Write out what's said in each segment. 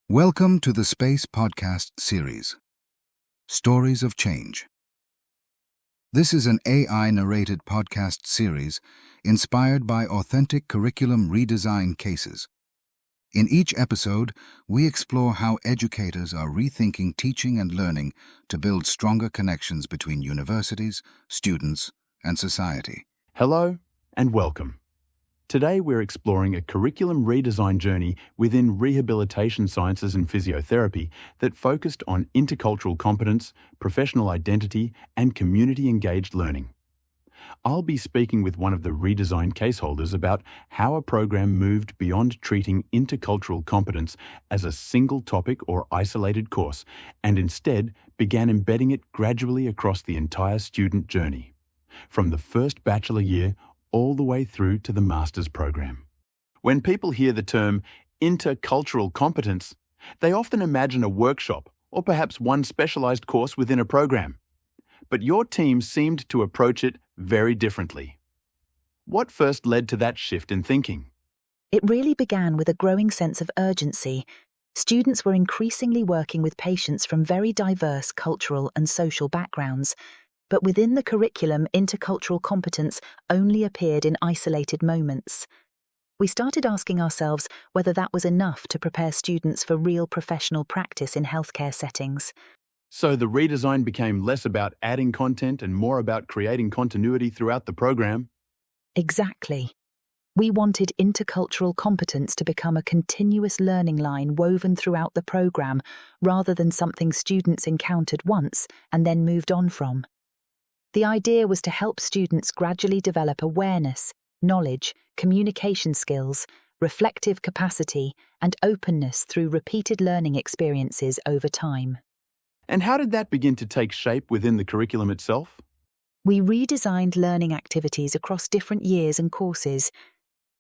Welcome to the Space Podcast series, Stories of Change. This is an AI-narrated podcast series inspired by authentic curriculum redesign cases. In each episode, we explore how educators are rethinking teaching and learning to build stronger connections between universities, students, and society. Hello and welcome. Today we're exploring a curriculum redesign journey within rehabilitation sciences and physiotherapy that focused on intercultural competence, professional identity, and community-engaged learning. I'll be speaking with one of the redesign case holders about how a program moved beyond treating intercultural competence as a single topic or isolated course and instead began embedding it gradually across the entire student journey, from the first bachelor year all the way through to the master's program. When people hear the term intercultural competence, they often imagine a workshop or perhaps one specialized course within a program. But your team seemed to approach it very differently. What first led to that shift in thinking? It really began with a growing sense of urgency. Students were increasingly working with patients from very diverse cultural and social backgrounds. But within the curriculum, intercultural competence only appeared in isolated moments. We started asking ourselves whether that was enough to prepare students for real professional practice in healthcare settings. So the redesign became less about adding content and more about creating continuity throughout the program? Exactly. We wanted intercultural competence to become a continuous learning line woven throughout the program, rather than something students encountered once and then moved on from. The idea was to help students gradually develop awareness, knowledge, communication skills, reflective capacity, and openness through repeated learning experiences over time. And how did that begin to take shape within the curriculum itself? We redesigned learning activities across different years and courses.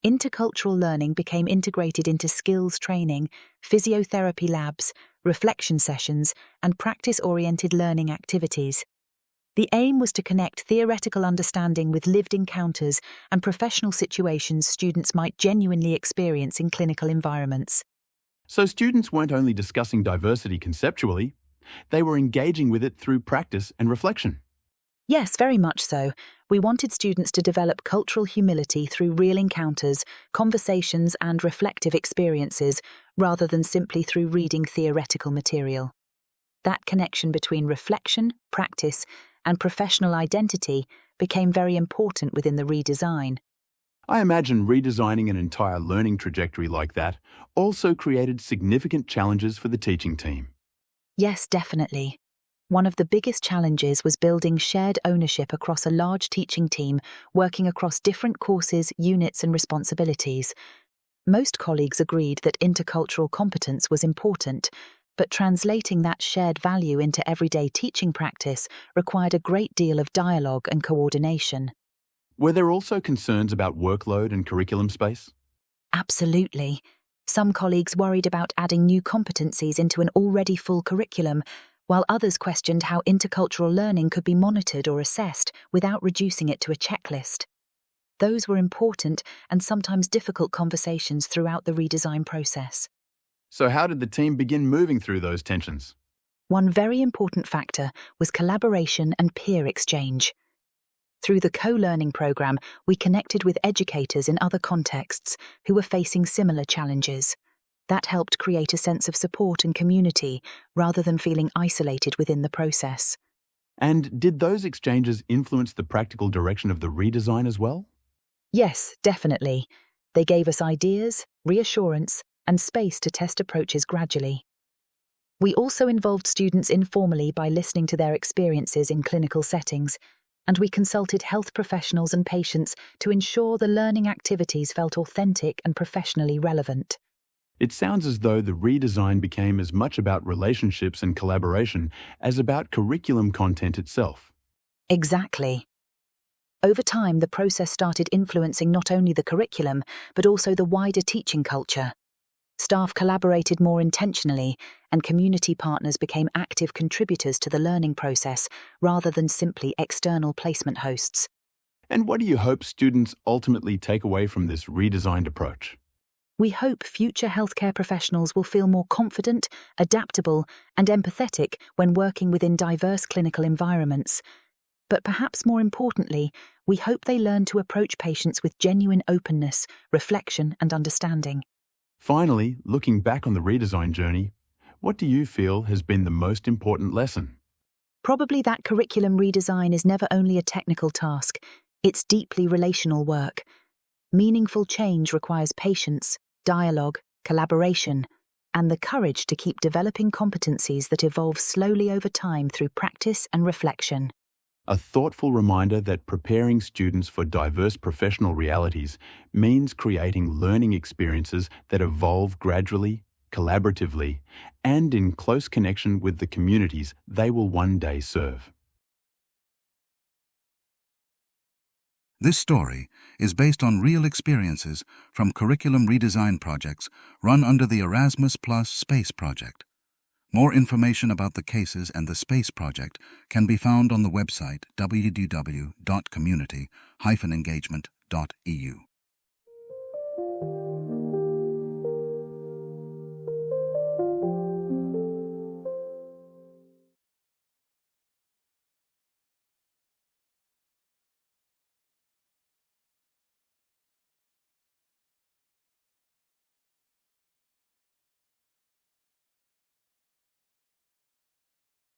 Intercultural learning became integrated into skills training, physiotherapy labs, reflection sessions, and practice-oriented learning activities. The aim was to connect theoretical understanding with lived encounters and professional situations students might genuinely experience in clinical environments. So students weren't only discussing diversity conceptually, they were engaging with it through practice and reflection. Yes, very much so. We wanted students to develop cultural humility through real encounters, conversations, and reflective experiences, rather than simply through reading theoretical material. That connection between reflection, practice, and professional identity became very important within the redesign. I imagine redesigning an entire learning trajectory like that also created significant challenges for the teaching team. Yes, definitely. One of the biggest challenges was building shared ownership across a large teaching team working across different courses, units, and responsibilities. Most colleagues agreed that intercultural competence was important, but translating that shared value into everyday teaching practice required a great deal of dialogue and coordination. Were there also concerns about workload and curriculum space? Absolutely. Some colleagues worried about adding new competencies into an already full curriculum, while others questioned how intercultural learning could be monitored or assessed without reducing it to a checklist. Those were important and sometimes difficult conversations throughout the redesign process. So how did the team begin moving through those tensions? One very important factor was collaboration and peer exchange. Through the co-learning program, we connected with educators in other contexts who were facing similar challenges. That helped create a sense of support and community, rather than feeling isolated within the process. And did those exchanges influence the practical direction of the redesign as well? Yes, definitely. They gave us ideas, reassurance, and space to test approaches gradually. We also involved students informally by listening to their experiences in clinical settings, and we consulted health professionals and patients to ensure the learning activities felt authentic and professionally relevant. It sounds as though the redesign became as much about relationships and collaboration as about curriculum content itself. Exactly. Over time, the process started influencing not only the curriculum, but also the wider teaching culture. Staff collaborated more intentionally, and community partners became active contributors to the learning process rather than simply external placement hosts. And what do you hope students ultimately take away from this redesigned approach? We hope future healthcare professionals will feel more confident, adaptable, and empathetic when working within diverse clinical environments. But perhaps more importantly, we hope they learn to approach patients with genuine openness, reflection, and understanding. Finally, looking back on the redesign journey, what do you feel has been the most important lesson? Probably that curriculum redesign is never only a technical task, it's deeply relational work. Meaningful change requires patience, dialogue, collaboration, and the courage to keep developing competencies that evolve slowly over time through practice and reflection. A thoughtful reminder that preparing students for diverse professional realities means creating learning experiences that evolve gradually, collaboratively, and in close connection with the communities they will one day serve. This story is based on real experiences from curriculum redesign projects run under the Erasmus Plus Space Project. More information about the cases and the Space Project can be found on the website www.community-engagement.eu.